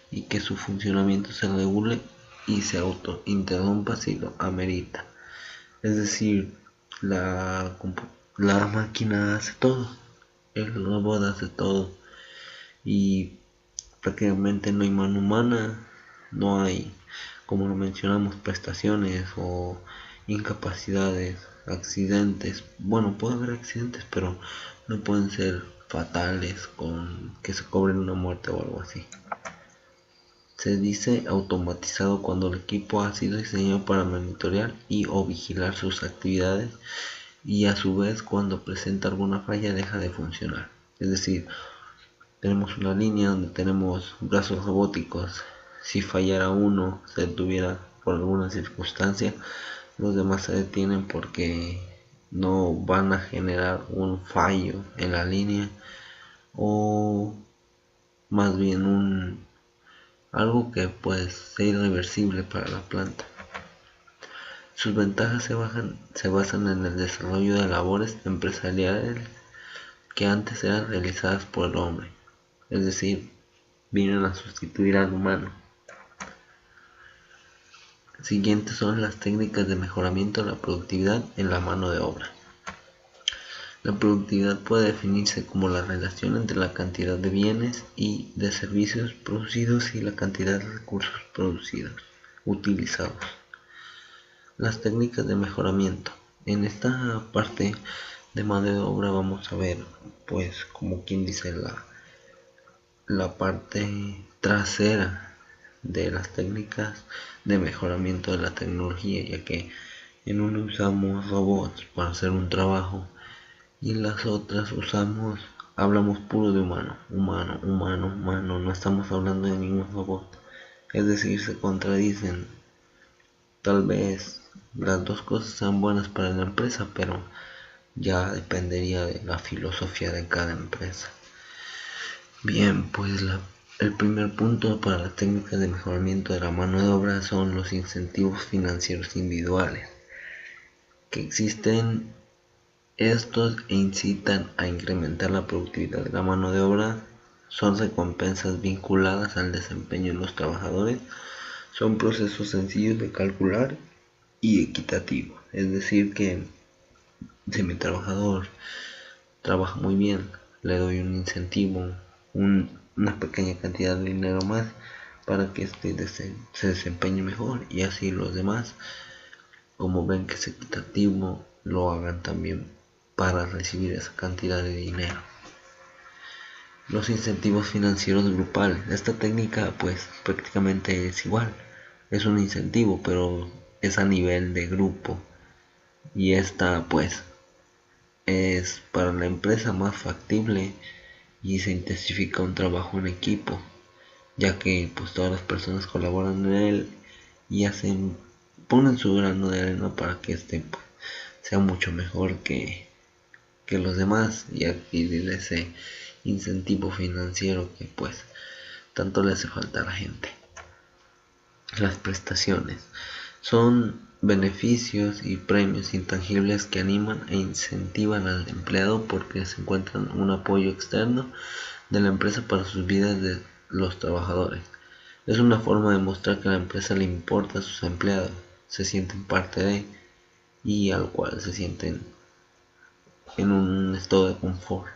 y que su funcionamiento se regule y se autointerrumpa si lo amerita. Es decir, la máquina hace todo, el robot hace todo y prácticamente no hay mano humana, no hay, como lo mencionamos, prestaciones o incapacidades, accidentes. Bueno, puede haber accidentes, pero no pueden ser fatales con que se cobren una muerte o algo así. Se dice automatizado cuando el equipo ha sido diseñado para monitorear y o vigilar sus actividades y a su vez cuando presenta alguna falla deja de funcionar. Es decir, tenemos una línea donde tenemos brazos robóticos. Si fallara uno, se detuviera por alguna circunstancia, los demás se detienen porque no van a generar un fallo en la línea o más bien algo que pues sea irreversible para la planta. Sus ventajas se basan en el desarrollo de labores empresariales que antes eran realizadas por el hombre, es decir, vienen a sustituir al humano. Siguientes son las técnicas de mejoramiento de la productividad en la mano de obra. La productividad puede definirse como la relación entre la cantidad de bienes y de servicios producidos y la cantidad de recursos utilizados. Las técnicas de mejoramiento. En esta parte de mano de obra vamos a ver, pues, como quien dice, la parte trasera de las técnicas de mejoramiento de la tecnología, ya que en uno usamos robots para hacer un trabajo y en las otras hablamos puro de humano, no estamos hablando de ningún robot, es decir, se contradicen. Tal vez las dos cosas sean buenas para la empresa, pero ya dependería de la filosofía de cada empresa. Bien, pues el primer punto para las técnicas de mejoramiento de la mano de obra son los incentivos financieros individuales, que existen estos e incitan a incrementar la productividad de la mano de obra. Son recompensas vinculadas al desempeño de los trabajadores. Son procesos sencillos de calcular y equitativos. Es decir, que si mi trabajador trabaja muy bien, le doy un incentivo, una pequeña cantidad de dinero más para que se desempeñe mejor, y así los demás, como ven que es equitativo, lo hagan también para recibir esa cantidad de dinero. Los incentivos financieros grupales. Esta técnica pues prácticamente es igual, es un incentivo, pero es a nivel de grupo, y esta pues es para la empresa más factible y se intensifica un trabajo en equipo, ya que pues todas las personas colaboran en él y ponen su grano de arena para que pues, sea mucho mejor que los demás, y adquirir ese incentivo financiero que pues tanto le hace falta a la gente. Las prestaciones son beneficios y premios intangibles que animan e incentivan al empleado porque se encuentran un apoyo externo de la empresa para sus vidas de los trabajadores. Es una forma de mostrar que a la empresa le importa a sus empleados, se sienten parte de, y al cual se sienten en un estado de confort.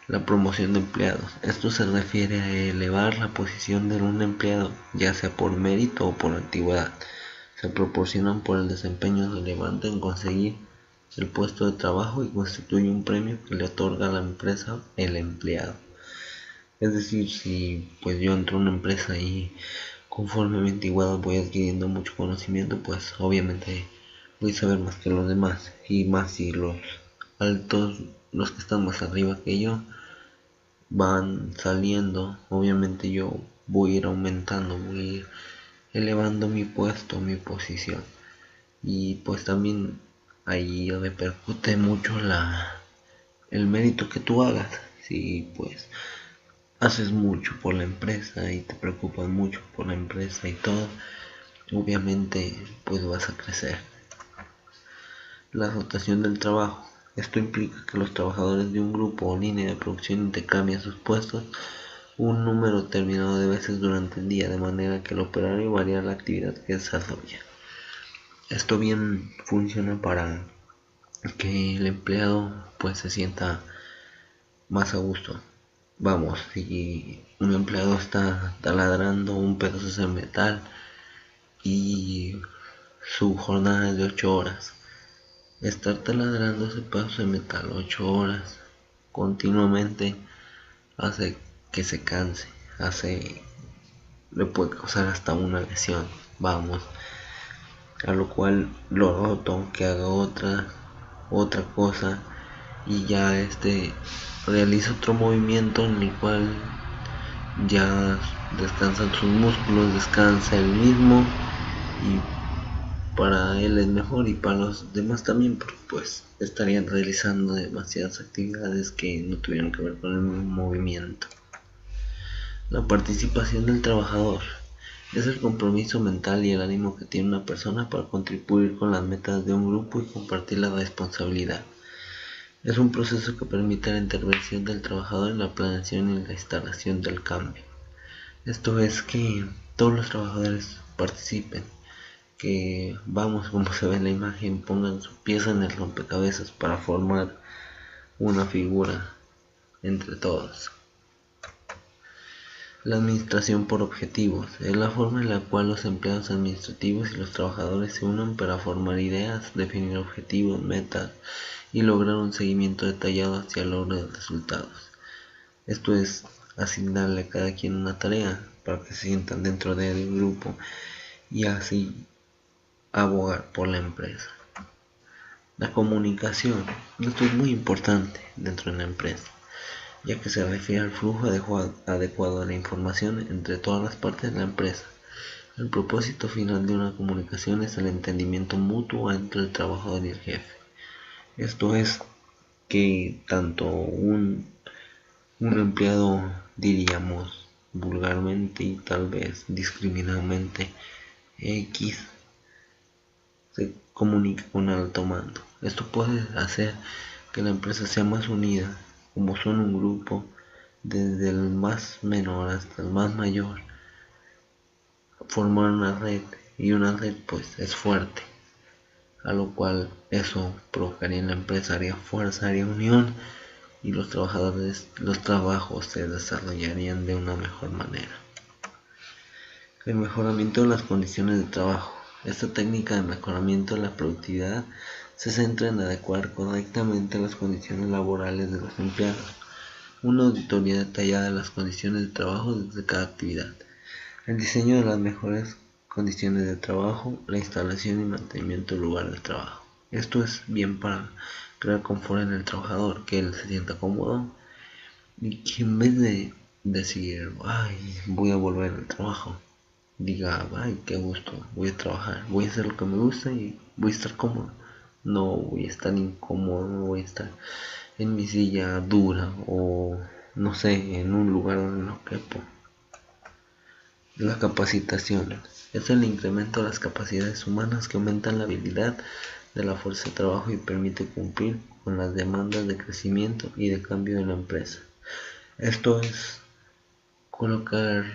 La promoción de empleados. Esto se refiere a elevar la posición de un empleado, ya sea por mérito o por antigüedad. Se proporcionan por el desempeño relevante en conseguir el puesto de trabajo y constituye un premio que le otorga a la empresa el empleado. Es decir, si pues yo entro a una empresa y conforme a mi antigüedad voy adquiriendo mucho conocimiento, pues obviamente voy a saber más que los demás, y más si los altos, los que están más arriba que yo, van saliendo, obviamente yo voy a ir aumentando, voy a ir elevando mi puesto, mi posición, y pues también ahí repercute mucho el mérito que tú hagas. Si pues haces mucho por la empresa y te preocupas mucho por la empresa y todo, obviamente pues vas a crecer. La rotación del trabajo. Esto implica que los trabajadores de un grupo o línea de producción intercambian sus puestos un número determinado de veces durante el día, de manera que el operario varía la actividad que desarrolla. Esto bien funciona para que el empleado pues se sienta más a gusto. Vamos, si un empleado está taladrando un pedazo de metal y su jornada es de 8 horas, estar taladrando ese pedazo de metal 8 horas continuamente hace que se canse, le puede causar hasta una lesión. Vamos, a lo cual lo roto, que haga otra cosa, y ya realiza otro movimiento en el cual ya descansan sus músculos, descansa él mismo, y para él es mejor y para los demás también, porque pues estarían realizando demasiadas actividades que no tuvieron que ver con el mismo movimiento. La participación del trabajador es el compromiso mental y el ánimo que tiene una persona para contribuir con las metas de un grupo y compartir la responsabilidad. Es un proceso que permite la intervención del trabajador en la planeación y la instalación del cambio. Esto es que todos los trabajadores participen, que vamos, como se ve en la imagen, pongan su pieza en el rompecabezas para formar una figura entre todos. La administración por objetivos es la forma en la cual los empleados administrativos y los trabajadores se unen para formar ideas, definir objetivos, metas y lograr un seguimiento detallado hacia el logro de resultados. Esto es asignarle a cada quien una tarea para que se sientan dentro del grupo y así abogar por la empresa. La comunicación. Esto es muy importante dentro de la empresa, ya que se refiere al flujo adecuado de la información entre todas las partes de la empresa. El propósito final de una comunicación es el entendimiento mutuo entre el trabajador y el jefe. Esto es que tanto un empleado, diríamos vulgarmente y tal vez discriminadamente, X, se comunica con alto mando. Esto puede hacer que la empresa sea más unida, como son un grupo, desde el más menor hasta el más mayor, formar una red, y una red pues es fuerte, a lo cual eso provocaría en la empresa, haría fuerza, haría unión, y los trabajos se desarrollarían de una mejor manera. El mejoramiento de las condiciones de trabajo. Esta técnica de mejoramiento de la productividad se centra en adecuar correctamente las condiciones laborales de los empleados. Una auditoría detallada de las condiciones de trabajo desde cada actividad. El diseño de las mejores condiciones de trabajo, la instalación y mantenimiento del lugar de trabajo. Esto es bien para crear confort en el trabajador, que él se sienta cómodo y que en vez de decir, ay, voy a volver al trabajo, diga, ay, qué gusto, voy a trabajar, voy a hacer lo que me gusta y voy a estar cómodo. No voy a estar incómodo, no voy a estar en mi silla dura o no sé, en un lugar donde no quepo. La capacitación es el incremento de las capacidades humanas que aumentan la habilidad de la fuerza de trabajo y permite cumplir con las demandas de crecimiento y de cambio de la empresa. Esto es colocar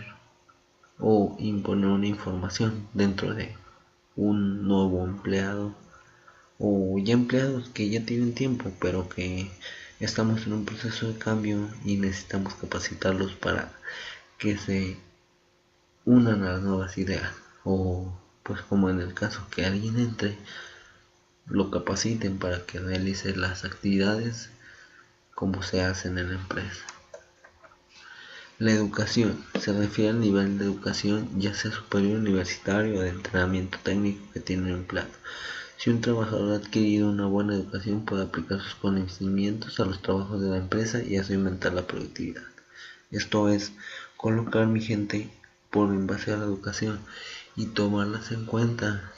o imponer una información dentro de un nuevo empleado o ya empleados que ya tienen tiempo pero que estamos en un proceso de cambio y necesitamos capacitarlos para que se unan a las nuevas ideas, o pues como en el caso que alguien entre, lo capaciten para que realice las actividades como se hacen en la empresa. La educación se refiere al nivel de educación, ya sea superior, universitario o de entrenamiento técnico que tiene el empleado. Si un trabajador ha adquirido una buena educación, puede aplicar sus conocimientos a los trabajos de la empresa y así aumentar la productividad. Esto es colocar mi gente por en base a la educación y tomarlas en cuenta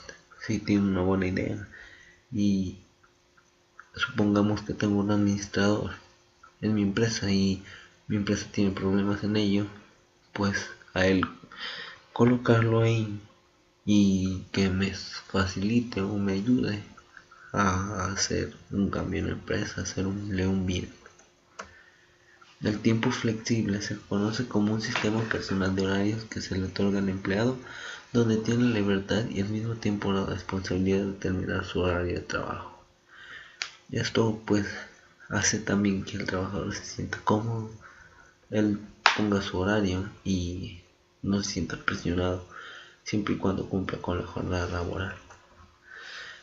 si tiene una buena idea. Y supongamos que tengo un administrador en mi empresa y mi empresa tiene problemas en ello, pues a él colocarlo ahí y que me facilite o me ayude a hacer un cambio en la empresa, hacerle un bien. El tiempo flexible se conoce como un sistema personal de horarios que se le otorga al empleado, donde tiene la libertad y al mismo tiempo la responsabilidad de determinar su horario de trabajo. Esto pues hace también que el trabajador se sienta cómodo, él ponga su horario y no se sienta presionado, siempre y cuando cumpla con la jornada laboral.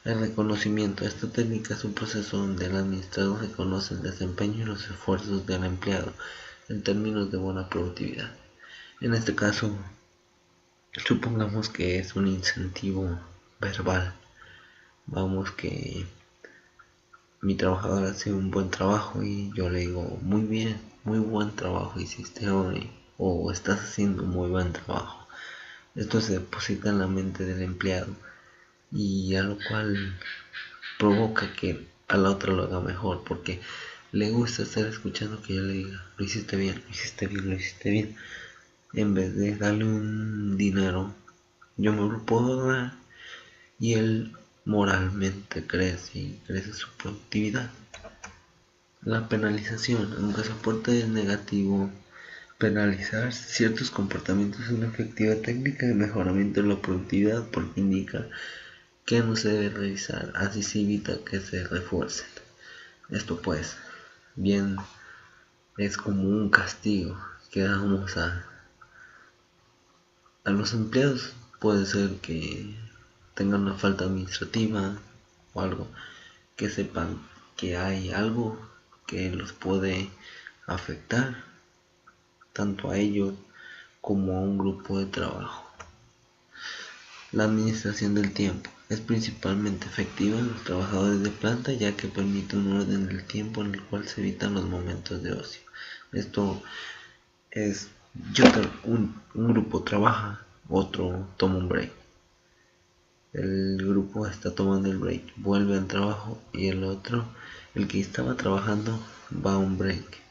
El reconocimiento. Esta técnica es un proceso donde el administrador reconoce el desempeño y los esfuerzos del empleado en términos de buena productividad. En este caso, supongamos que es un incentivo verbal. Vamos, que mi trabajador hace un buen trabajo y yo le digo, muy bien, muy buen trabajo hiciste hoy, o estás haciendo muy buen trabajo. Esto se deposita en la mente del empleado y a lo cual provoca que a la otra lo haga mejor, porque le gusta estar escuchando que yo le diga, lo hiciste bien, lo hiciste bien, lo hiciste bien, en vez de darle un dinero, yo me lo puedo dar y él moralmente crece y crece su productividad. La penalización. Aunque su aporte es negativo, penalizar ciertos comportamientos es una efectiva técnica de mejoramiento de la productividad porque indica que no se debe realizar, así se evita que se refuercen. Esto pues bien es como un castigo que damos a los empleados. Puede ser que tengan una falta administrativa o algo, que sepan que hay algo que los puede afectar tanto a ellos como a un grupo de trabajo. La administración del tiempo es principalmente efectiva en los trabajadores de planta, ya que permite un orden del tiempo en el cual se evitan los momentos de ocio. Esto es, un grupo trabaja, otro toma un break. el grupo está tomando el break, vuelve al trabajo y el otro, el que estaba trabajando, va a un break.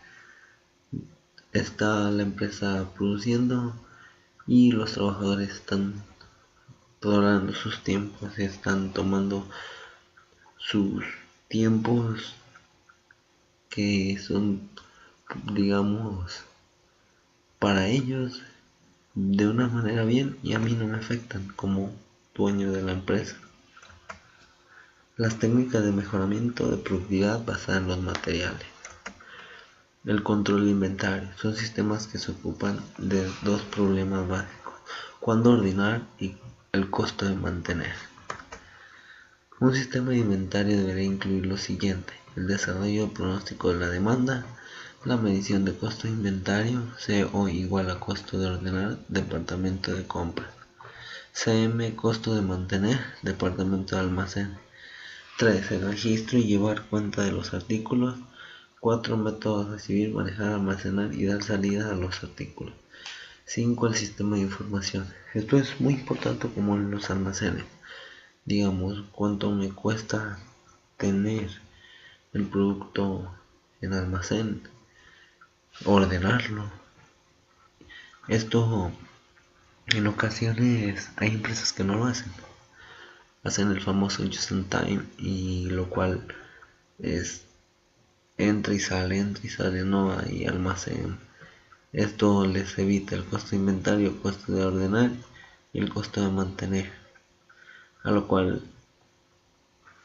Está la empresa produciendo y los trabajadores están doblando sus tiempos, están tomando sus tiempos que son, digamos, para ellos de una manera bien y a mí no me afectan como dueño de la empresa. Las técnicas de mejoramiento de productividad basadas en los materiales. El control de inventario son sistemas que se ocupan de dos problemas básicos: cuándo ordenar y el costo de mantener. Un sistema de inventario debería incluir lo siguiente: el desarrollo pronóstico de la demanda, la medición de costo de inventario, CO igual a costo de ordenar, departamento de compra, CM costo de mantener, departamento de almacén. 3. El registro y llevar cuenta de los artículos. 4. Métodos: recibir, manejar, almacenar y dar salida a los artículos. 5. El sistema de información. Esto es muy importante como en los almacenes. Digamos, cuánto me cuesta tener el producto en almacén, ordenarlo. Esto en ocasiones hay empresas que no lo hacen. Hacen el famoso just in time, y lo cual es entra y sale, no hay almacén. Esto les evita el costo de inventario, el costo de ordenar y el costo de mantener, a lo cual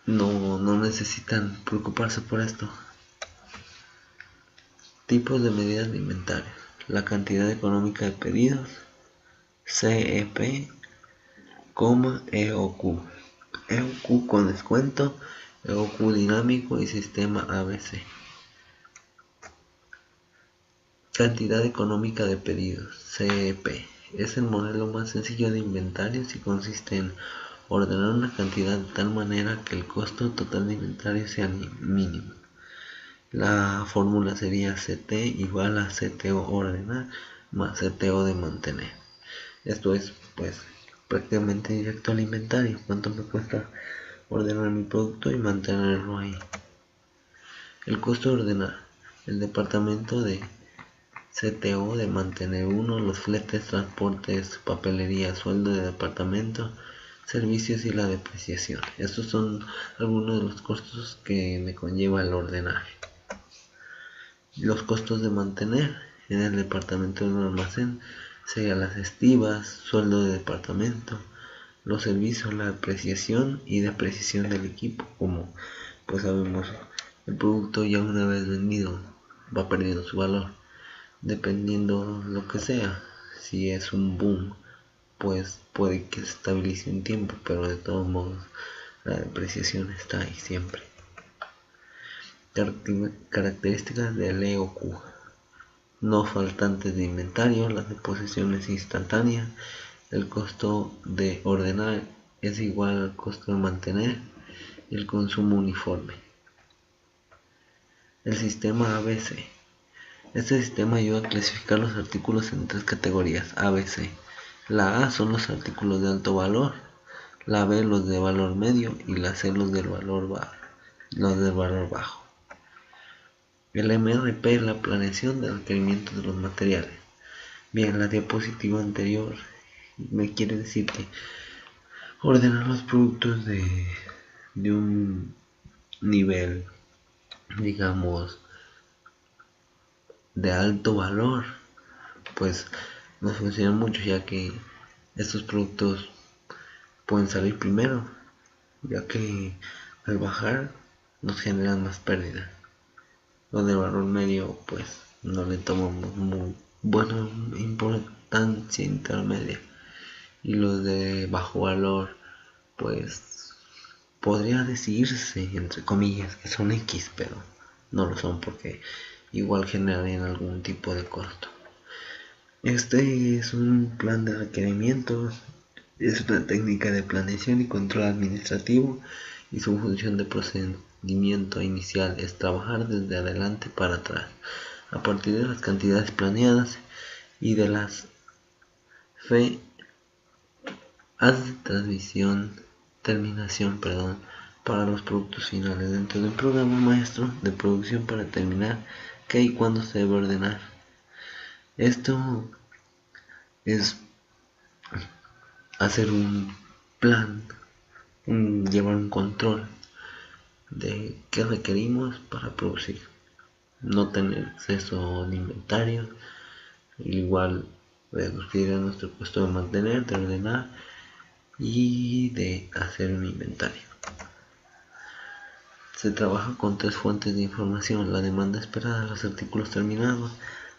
no necesitan preocuparse por esto. Tipos de medidas de inventario: la cantidad económica de pedidos, CEP, EOQ, EOQ con descuento, EOQ dinámico y sistema ABC. Cantidad económica de pedidos, CEP, es el modelo más sencillo de inventario y consiste en ordenar una cantidad de tal manera que el costo total de inventario sea mínimo. La fórmula sería CT igual a CTO ordenar más CTO de mantener. Esto es pues prácticamente directo al inventario: cuánto me cuesta ordenar mi producto y mantenerlo ahí. El costo de ordenar: el departamento de CTO de mantener 1, los fletes, transportes, papelería, sueldo de departamento, servicios y la depreciación. Estos son algunos de los costos que me conlleva el ordenaje. Los costos de mantener en el departamento de un almacén serían las estivas, sueldo de departamento, los servicios, la apreciación y depreciación del equipo. Como pues sabemos, el producto ya una vez vendido va perdiendo su valor, dependiendo lo que sea. Si es un boom, pues puede que se estabilice un tiempo, pero de todos modos la depreciación está ahí siempre. Características del EOQ: no faltantes de inventario, las deposiciones instantáneas, el costo de ordenar es igual al costo de mantener y el consumo uniforme. El sistema ABC: este sistema ayuda a clasificar los artículos en 3 categorías ABC. La A son los artículos de alto valor, la B los de valor medio y la C los del valor bajo. El MRP es la planeación de requerimientos de los materiales. Bien, la diapositiva anterior me quiere decir que ordenar los productos de un nivel, digamos, de alto valor, pues no funciona mucho, ya que estos productos pueden salir primero, ya que al bajar nos generan más pérdidas. Los de valor medio pues no le tomamos muy buena importancia intermedia, y los de bajo valor pues podría decirse entre comillas que son X, pero no lo son porque igual generan algún tipo de costo. Este es un plan de requerimientos, es una técnica de planeación y control administrativo, y su función de procedimiento inicial es trabajar desde adelante para atrás, a partir de las cantidades planeadas y de las fechas de transmisión terminación, para los productos finales dentro de un programa maestro de producción para determinar qué y cuándo se debe ordenar. Esto es hacer un plan, llevar un control de qué requerimos para producir, no tener exceso de inventario, igual reducir nuestro costo de mantener, de ordenar y de hacer un inventario. Se trabaja con 3 fuentes de información: la demanda esperada, los artículos terminados.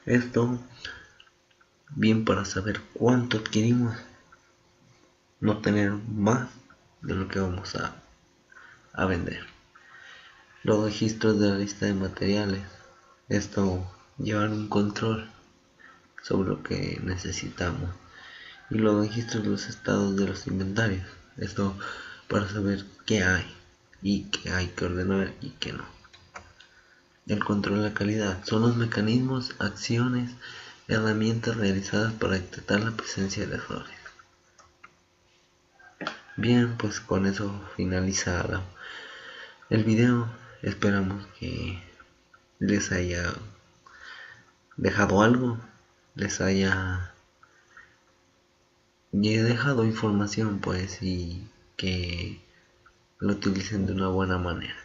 Esto bien para saber cuánto adquirimos, no tener más de lo que vamos a vender. Los registros de la lista de materiales. Esto llevar un control sobre lo que necesitamos. Y los registros de los estados de los inventarios. Esto para saber qué hay y qué hay que ordenar y qué no. El control de la calidad son los mecanismos, acciones, herramientas realizadas para detectar la presencia de errores. Bien, pues con eso finaliza el video. Esperamos que les haya dejado algo, les haya dejado información, pues, y que lo utilicen de una buena manera.